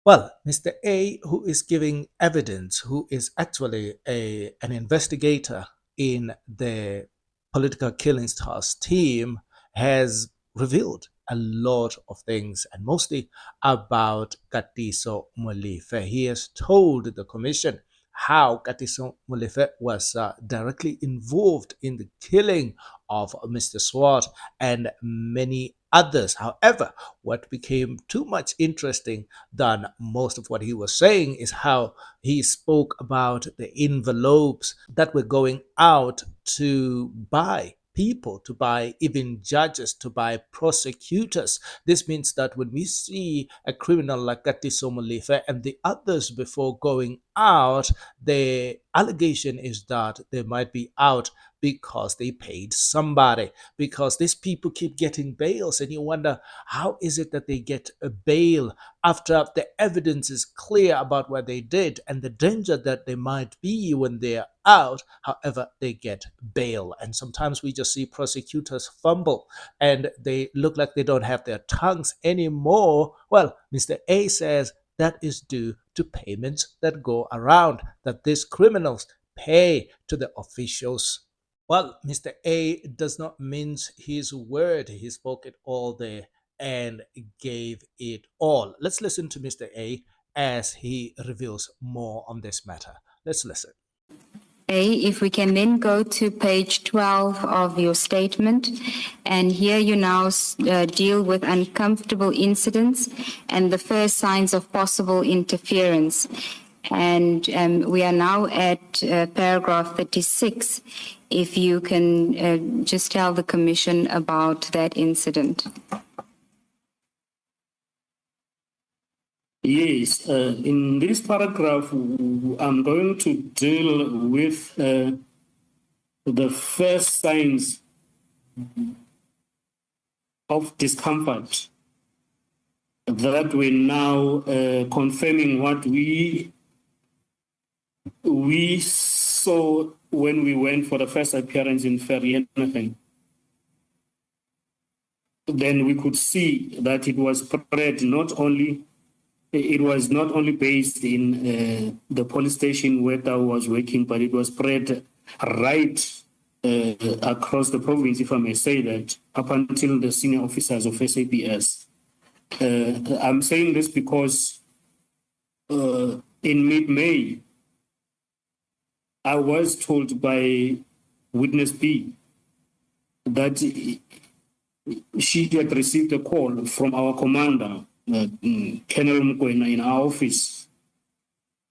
Well, Mr. A, who is giving evidence, who is actually an investigator in the political killings task team, has revealed a lot of things and mostly about Katiso Molefe. He has told the commission how Katiso Molefe was directly involved in the killing of Mr. Swart and many others. However, what became too much interesting than most of what he was saying is how he spoke about the envelopes that were going out to buy people, to buy even judges, to buy prosecutors. This means that when we see a criminal like Katiso Molefe and the others before going out, the allegation is that they might be out because they paid somebody, because these people keep getting bails, and you wonder how is it that they get a bail after the evidence is clear about what they did and the danger that they might be when they're out. However, they get bail. And sometimes we just see prosecutors fumble and they look like they don't have their tongues anymore. Well, Mr. A says that is due to payments that go around, that these criminals pay to the officials. Well, Mr. A does not mince his word. He spoke it all there and gave it all. Let's listen to Mr. A as he reveals more on this matter. Let's listen. A, if we can then go to page 12 of your statement, and here you now deal with uncomfortable incidents and the first signs of possible interference. And we are now at paragraph 36. If you can just tell the Commission about that incident. Yes, in this paragraph, I'm going to deal with the first signs of discomfort that we're now confirming what we saw when we went for the first appearance in Vereeniging. Then we could see that it was spread it was not only based in the police station where I was working, but it was spread right across the province, if I may say that, up until the senior officers of SAPS. I'm saying this because in mid-May, I was told by witness B that she had received a call from our commander, Colonel Mokoena, in our office,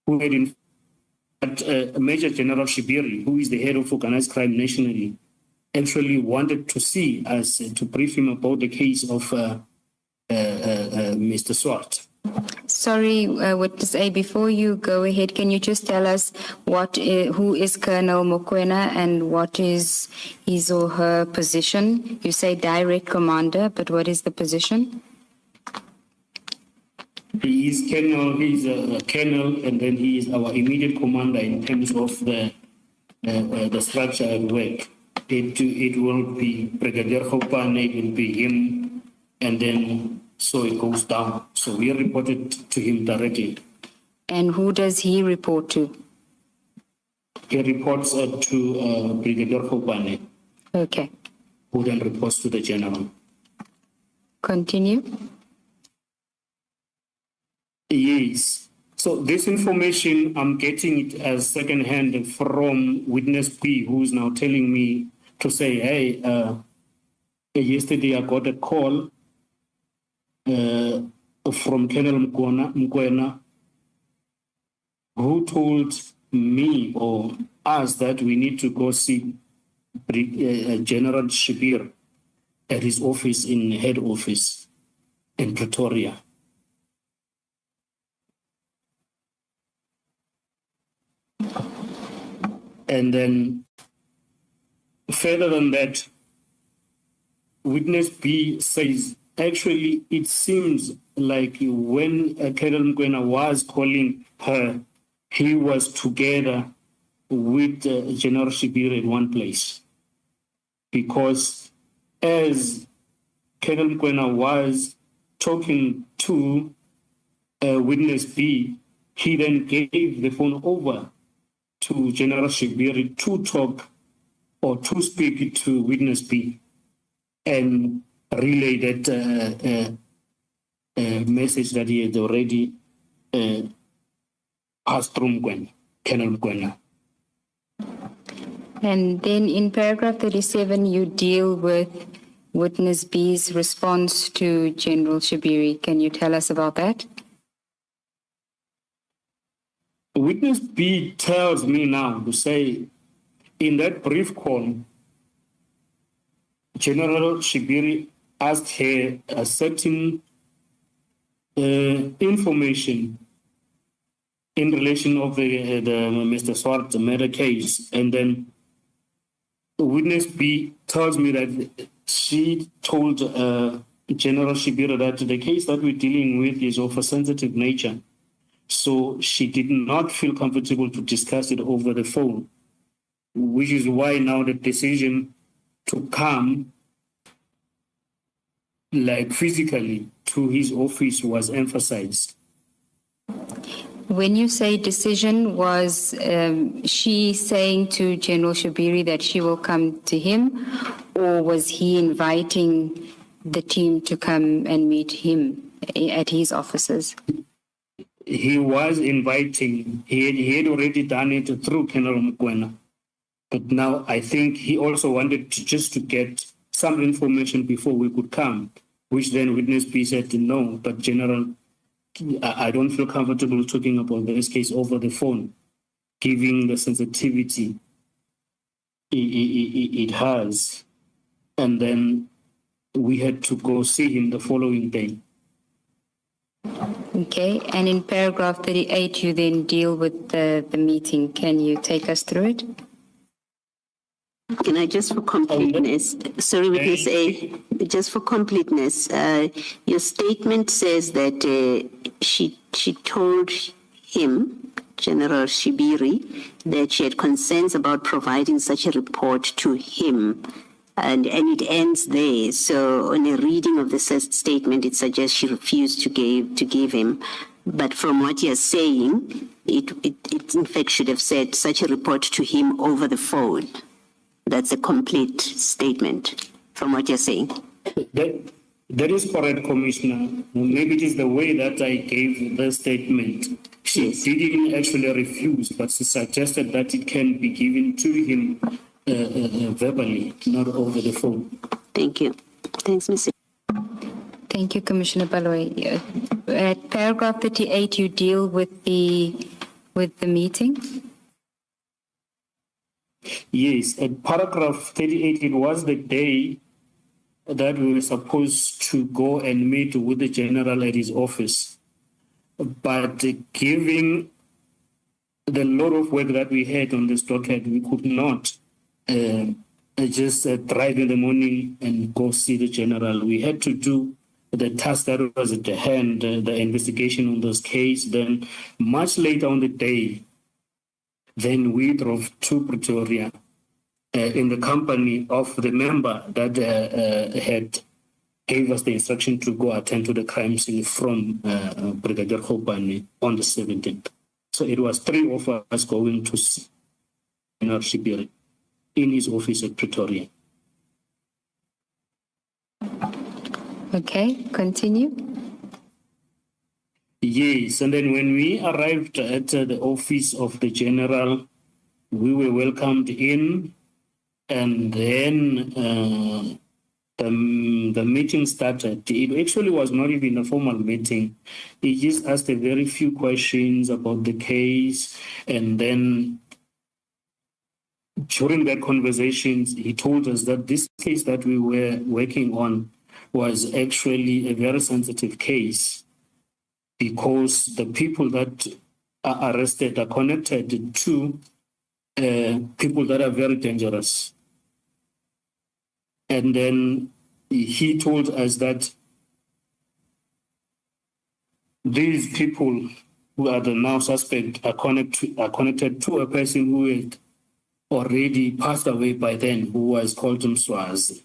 who had Major General Shibiri, who is the head of organized crime nationally, actually wanted to see us to brief him about the case of Mr. Swart. Sorry, Witness A, before you go ahead, can you just tell us who is Colonel Mokoena and what is his or her position? You say direct commander, but what is the position? He is colonel, he is a colonel, and then he is our immediate commander in terms of the structure at work. It will be Brigadier Hopane, it will be him, and then so it goes down. So we reported to him directly. And who does he report to? He reports to Brigadier Hopane. Okay. Who then reports to the general. Continue. Yes. So this information, I'm getting it as secondhand from witness P, who's now telling me to say, hey, yesterday I got a call from Colonel Mokoena, who told me or us that we need to go see General Shibir at his office in head office in Pretoria. And then further than that, witness B says, actually, it seems like when Colonel Mokoena was calling her, he was together with General Shibir at one place. Because as Colonel Mokoena was talking to witness B, he then gave the phone over to General Shibiri to talk or to speak to witness B and relay that message that he had already passed through Colonel Mkwena. And then in paragraph 37, you deal with witness B's response to General Shibiri. Can you tell us about that? Witness B tells me now to say, in that brief call, General Shibiri asked her a certain information in relation of the Mr. Swart murder case, and then witness B tells me that she told General Shibiri that the case that we're dealing with is of a sensitive nature, so she did not feel comfortable to discuss it over the phone, which is why now the decision to come like physically to his office was emphasized. When you say decision, was she saying to General Shibiri that she will come to him, or was he inviting the team to come and meet him at his offices? He was inviting, he had already done it through Colonel Mkwena. But now I think he also wanted to get some information before we could come, which then witness B said no, but General, I don't feel comfortable talking about this case over the phone, given the sensitivity it has. And then we had to go see him the following day. Okay, and in paragraph 38, you then deal with the meeting. Can you take us through it? Can I just for completeness, sorry, witness A, just for completeness, your statement says that she told him, General Shibiri, that she had concerns about providing such a report to him. And it ends there. So on a reading of the statement, it suggests she refused to give him. But from what you're saying, it in fact should have said such a report to him over the phone. That's a complete statement from what you're saying. That is correct, Commissioner. Maybe it is the way that I gave the statement. She didn't actually refuse, but she suggested that it can be given to him verbally, not over the phone. Thank you. Thanks, Mr. Thank you, Commissioner Baloyi. At paragraph 38, you deal with the meeting? Yes, at paragraph 38, it was the day that we were supposed to go and meet with the general at his office. But given the lot of work that we had on this docket, we could not just drive in the morning and go see the general. We had to do the task that was at the hand, the investigation on this case. Then much later on the day, then we drove to Pretoria in the company of the member that had gave us the instruction to go attend to the crime scene from Brigadier Khopane on the 17th. So it was 3 of us going to see General Shibiri in his office at Pretoria. Okay, continue. Yes, and then when we arrived at the office of the general, we were welcomed in, and then the meeting started. It actually was not even a formal meeting. He just asked a very few questions about the case, and then during that conversation, he told us that this case that we were working on was actually a very sensitive case because the people that are arrested are connected to people that are very dangerous. And then he told us that these people who are the now suspect are connected to a person who had already passed away by then, who was called Mswazi.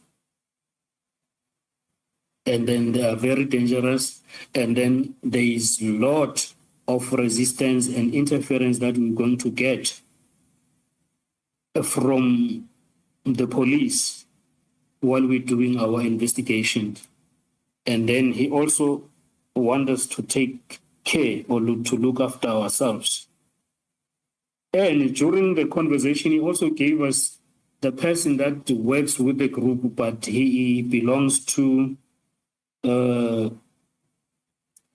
and then they are very dangerous, and then there is a lot of resistance and interference that we're going to get from the police while we're doing our investigation. And then he also wants us to take care or to look after ourselves. And during the conversation, he also gave us the person that works with the group, but he belongs to a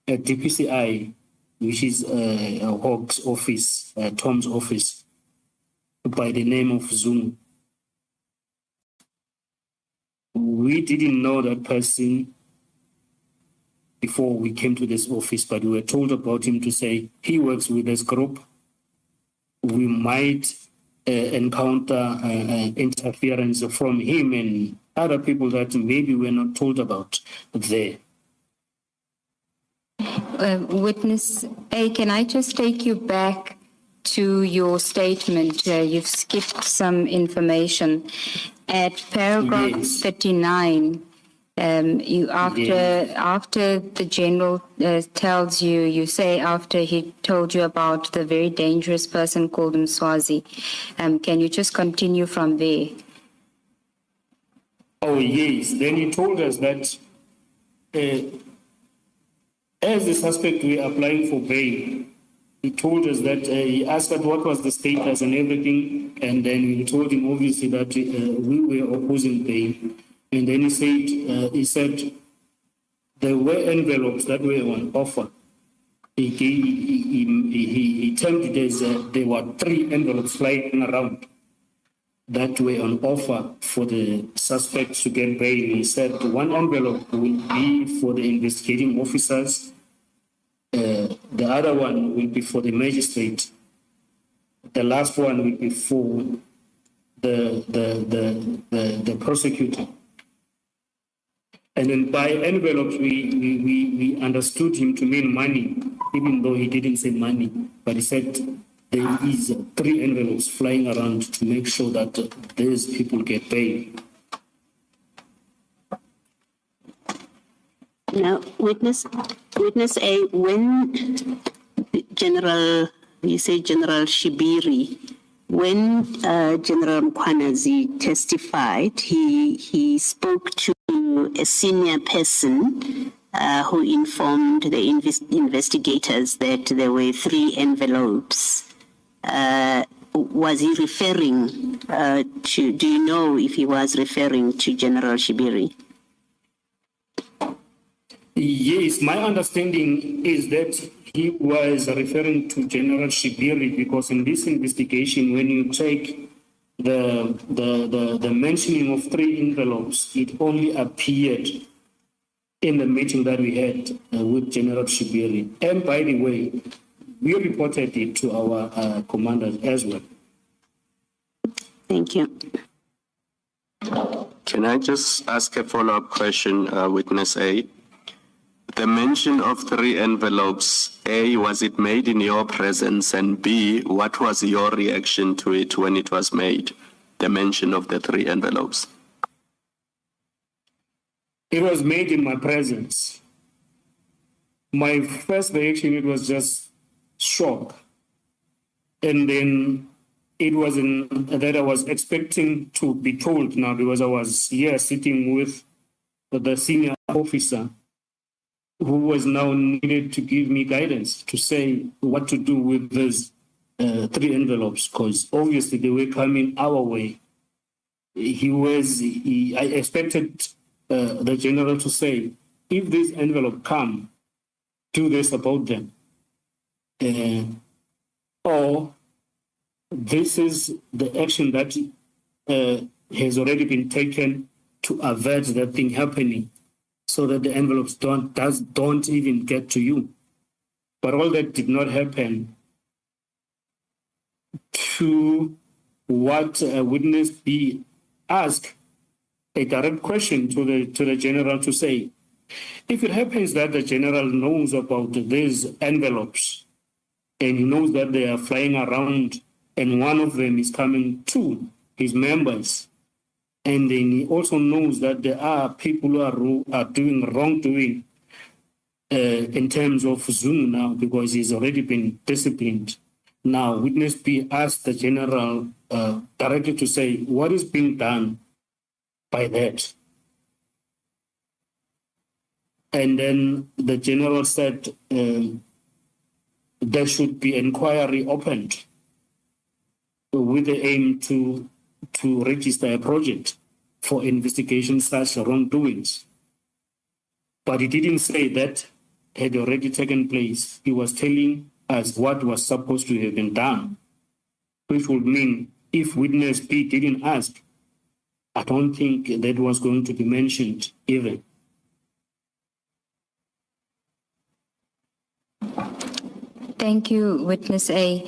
DPCI, which is a Hawk's office, Tom's office, by the name of Zoom. We didn't know that person before we came to this office, but we were told about him to say he works with this group. We might encounter interference from him and other people that maybe we're not told about there. Witness A, can I just take you back to your statement? You've skipped some information. At paragraph Yes. 39, after the general tells you, you say after he told you about the very dangerous person called Mswazi, can you just continue from there? Oh, yes. Then he told us that as the suspect we are applying for bail, he told us that he asked us what was the status and everything, and then we told him obviously that we were opposing bail. And then he said there were envelopes that were on offer. He termed it as there were 3 envelopes flying around that were on offer for the suspects to get bail. He said 1 envelope will be for the investigating officers. The other one will be for the magistrate. The last one will be for the prosecutor. And then by envelopes, we understood him to mean money, even though he didn't say money. But he said there is 3 envelopes flying around to make sure that these people get paid. Now, witness A, when you say General Shibiri, when General Mkwanazi testified, he spoke to a senior person who informed the investigators that there were 3 envelopes. Was he referring to, do you know if he was referring to General Shibiri? Yes, my understanding is that he was referring to General Shibiri, because in this investigation, when you take the mentioning of 3 envelopes, it only appeared in the meeting that we had with General Shibiri. And by the way, we reported it to our commanders as well. Thank you. Can I just ask a follow-up question, Witness A? The mention of 3 envelopes, A, was it made in your presence? And B, what was your reaction to it when it was made, the mention of the 3 envelopes? It was made in my presence. My first reaction, it was just shock. And then it wasn't that I was expecting to be told now, because I was here sitting with the senior officer who was now needed to give me guidance to say what to do with these 3 envelopes, because obviously they were coming our way. I expected the general to say, if this envelope come, do this about them. Or this is the action that has already been taken to avert that thing happening, so that the envelopes don't even get to you. But all that did not happen. To what witness B asked a direct question to the general to say, if it happens that the general knows about these envelopes and he knows that they are flying around and one of them is coming to his members, And then he also knows that there are people who are doing wrongdoing in terms of Zungu now, because he's already been disciplined. Now, witness B asked the general directly to say, what is being done by that? And then the general said there should be inquiry opened with the aim to register a project for investigation such wrongdoings. But he didn't say that had already taken place. He was telling us what was supposed to have been done, which would mean if witness B didn't ask, I don't think that was going to be mentioned even. Thank you, Witness A.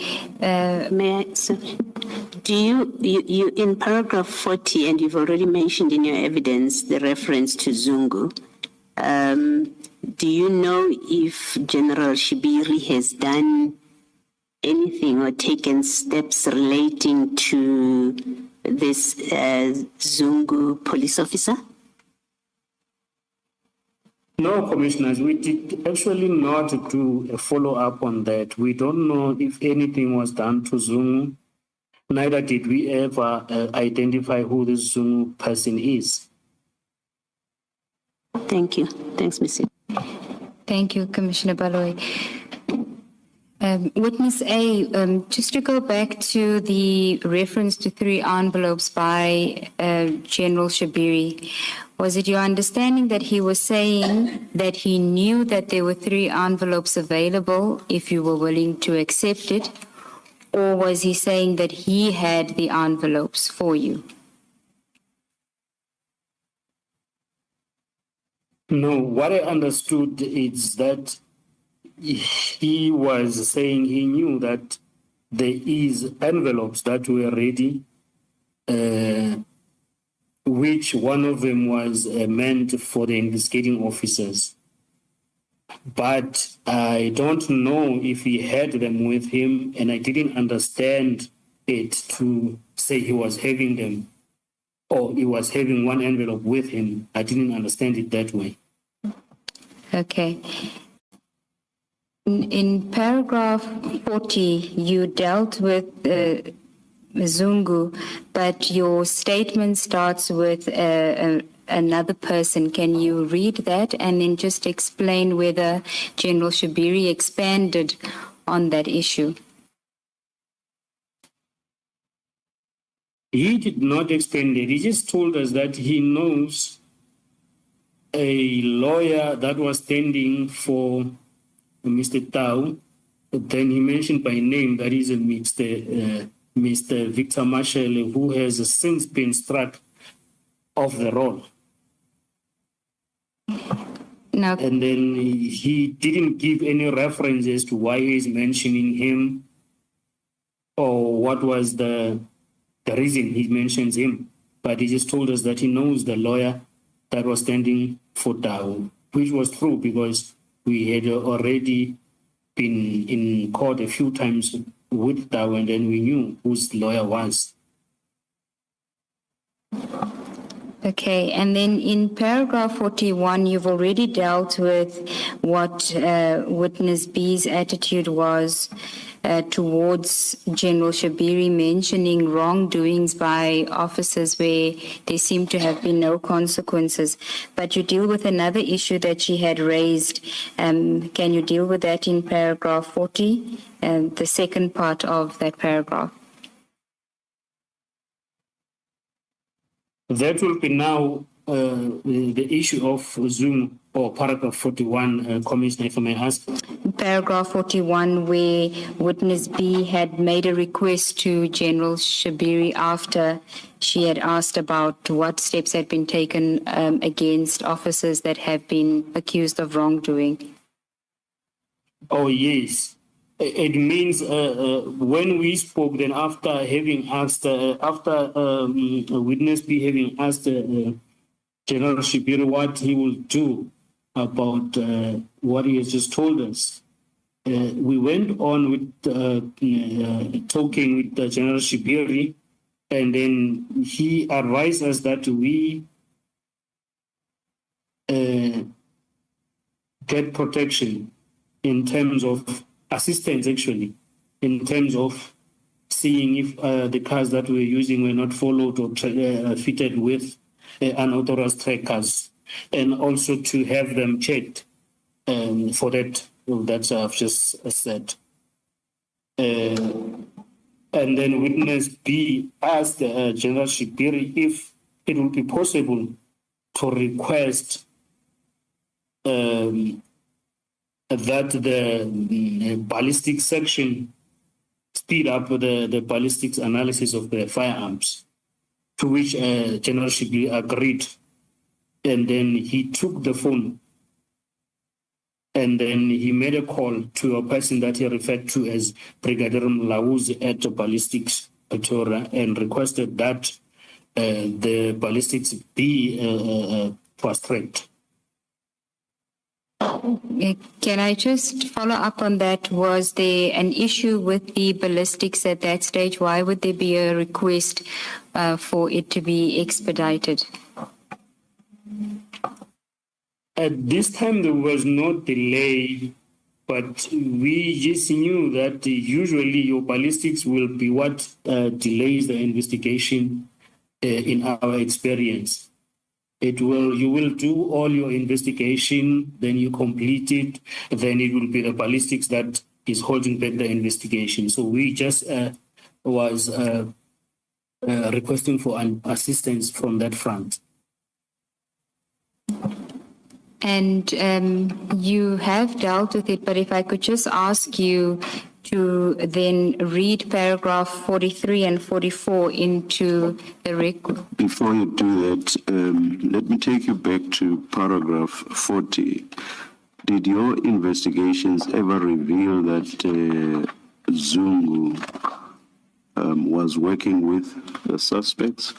May I, sir? Do you in paragraph 40, and you've already mentioned in your evidence the reference to Zungu, do you know if General Shibiri has done anything or taken steps relating to this Zungu police officer? No, Commissioners, we did actually not do a follow-up on that. We don't know if anything was done to Zungu. Neither did we ever identify who this Zungu person is. Thank you. Thanks, Mr. Thank you, Commissioner Baloyi. Witness A, just to go back to the reference to 3 envelopes by General Shibiri, was it your understanding that he was saying that he knew that there were 3 envelopes available if you were willing to accept it, or was he saying that he had the envelopes for you? No, what I understood is that he was saying he knew that there is envelopes that were ready, which one of them was meant for the investigating officers. But I don't know if he had them with him, and I didn't understand it to say he was having them or he was having one envelope with him. I didn't understand it that way. Okay. In paragraph 40, you dealt with Zungu, but your statement starts with another person. Can you read that and then just explain whether General Shibiri expanded on that issue? He did not expand it. He just told us that he knows a lawyer that was standing for Mr. Tau. Then he mentioned by name that is Mr. Victor Marshall, who has since been struck off the roll. No. And then he didn't give any references to why he's mentioning him or what was the reason he mentions him. But he just told us that he knows the lawyer that was standing for Tau, which was true because we had already been in court a few times with Tau, and then we knew whose lawyer was. Okay, and then in paragraph 41, you've already dealt with what witness B's attitude was towards General Shibiri mentioning wrongdoings by officers where there seem to have been no consequences. But you deal with another issue that she had raised. Can you deal with that in paragraph 40, the second part of that paragraph? That will be now the issue of Zoom or paragraph 41, Commissioner, if I may ask. Paragraph 41, where witness B had made a request to General Shibiri after she had asked about what steps had been taken against officers that have been accused of wrongdoing. Oh, yes. It means when we spoke, then after having asked, witness B having asked General Shibiri what he will do about what he has just told us, we went on with talking with General Shibiri, And then he advised us that we get protection in terms of assistance, actually, in terms of seeing if the cars that we're using were not followed or fitted with unauthorized trackers, and also to have them checked for that I've just said. And then witness B asked General Shibiri if it would be possible to request that the ballistics section speed up the ballistics analysis of the firearms, to which General Shibiri agreed. And then he took the phone and then he made a call to a person that he referred to as Brigadier Mlauz at Ballistics Pretoria and requested that the ballistics be fast-tracked. Can I just follow up on that? Was there an issue with the ballistics at that stage? Why would there be a request for it to be expedited? At this time, there was no delay, but we just knew that usually your ballistics will be what delays the investigation in our experience. You will do all your investigation, then you complete it, then it will be the ballistics that is holding back the investigation. So we just was requesting for an assistance from that front. And you have dealt with it, but if I could just ask you to then read paragraph 43 and 44 into the record. Before you do that, let me take you back to paragraph 40. Did your investigations ever reveal that Zungu was working with the suspects?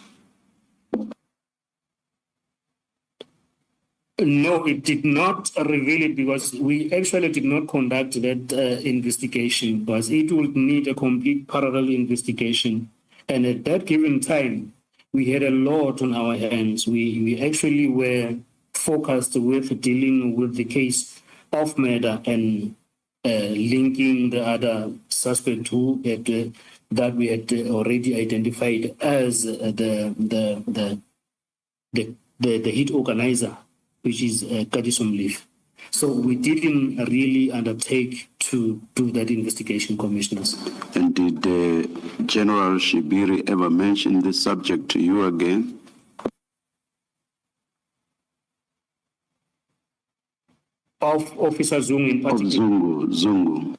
No, it did not reveal it because we actually did not conduct that investigation, because it would need a complete parallel investigation. And at that given time, we had a lot on our hands. We actually were focused with dealing with the case of murder and linking the other suspect who had, that we had already identified as the hit organizer, which is Kadisom Leaf. So we didn't really undertake to do that investigation, commissioners. And did General Shibiri ever mention this subject to you again? Of Officer Zungu in particular? Of Zungu.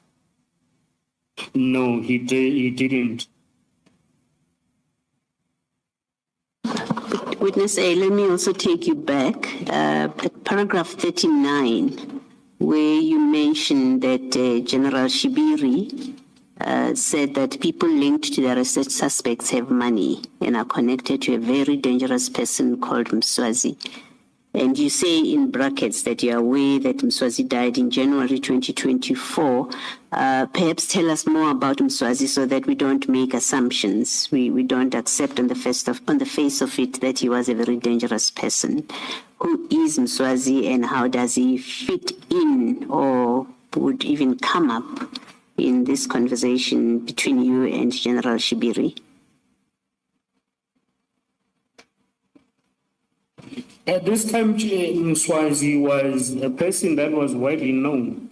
No, he didn't. Witness A, let me also take you back at paragraph 39, where you mentioned that General Shibiri said that people linked to the arrested suspects have money and are connected to a very dangerous person called Mswazi. And you say in brackets that you are aware that Mswazi died in January 2024. Perhaps tell us more about Mswazi so that we don't make assumptions. We don't accept on the face of it that he was a very dangerous person. Who is Mswazi and how does he fit in or would even come up in this conversation between you and General Shibiri? At this time, Mswazi was a person that was widely known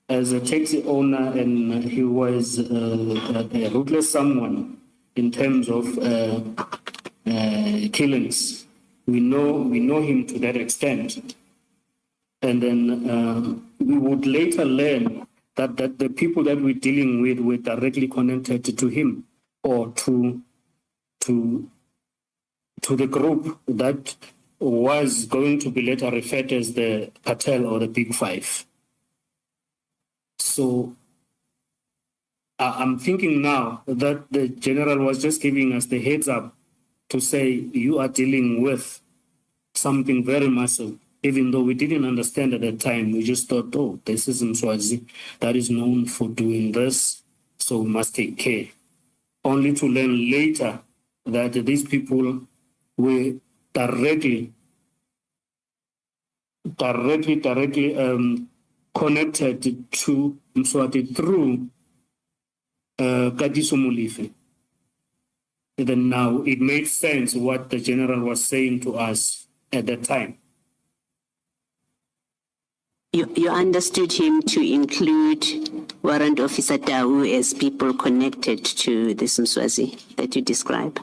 as a taxi owner, and he was a ruthless someone in terms of killings. We know him to that extent. And then we would later learn that the people that we're dealing with were directly connected to him or to the group that was going to be later referred as the cartel or the Big Five. So I'm thinking now that the general was just giving us the heads up to say you are dealing with something very massive, even though we didn't understand at that time. We just thought, oh, this is Mswazi that is known for doing this, so we must take care. Only to learn later that these people were directly connected to Mswati through Katiso Molefe. Then now it made sense what the general was saying to us at that time. You understood him to include Warrant Officer Tau as people connected to this Mswazi that you describe?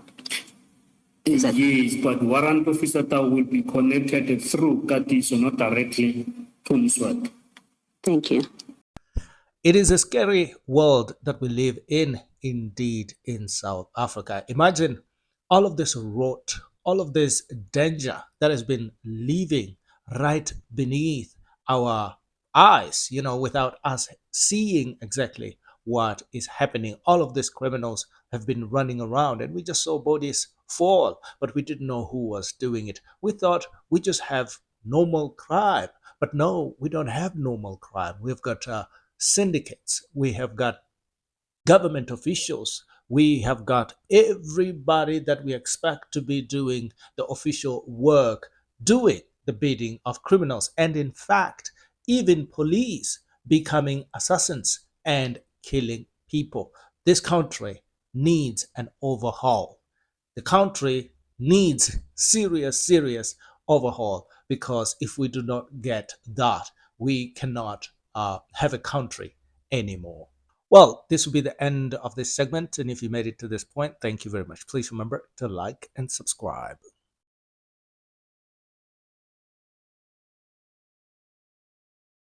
Yes, but Warrant Officer Tau will be connected through Katiso, not directly to Mswati. Thank you. It is a scary world that we live in, indeed, in South Africa. Imagine all of this rot, all of this danger that has been living right beneath our eyes, without us seeing exactly what is happening. All of these criminals have been running around and we just saw bodies fall, but we didn't know who was doing it. We thought we just have normal crime, but no, we don't have normal crime. We've got syndicates, we have got government officials, we have got everybody that we expect to be doing the official work, doing the bidding of criminals, and in fact, even police becoming assassins and killing people. This country needs an overhaul. The country needs serious overhaul, because if we do not get that, we cannot have a country anymore. Well, this will be the end of this segment, and if you made it to this point, thank you very much. Please remember to like and subscribe.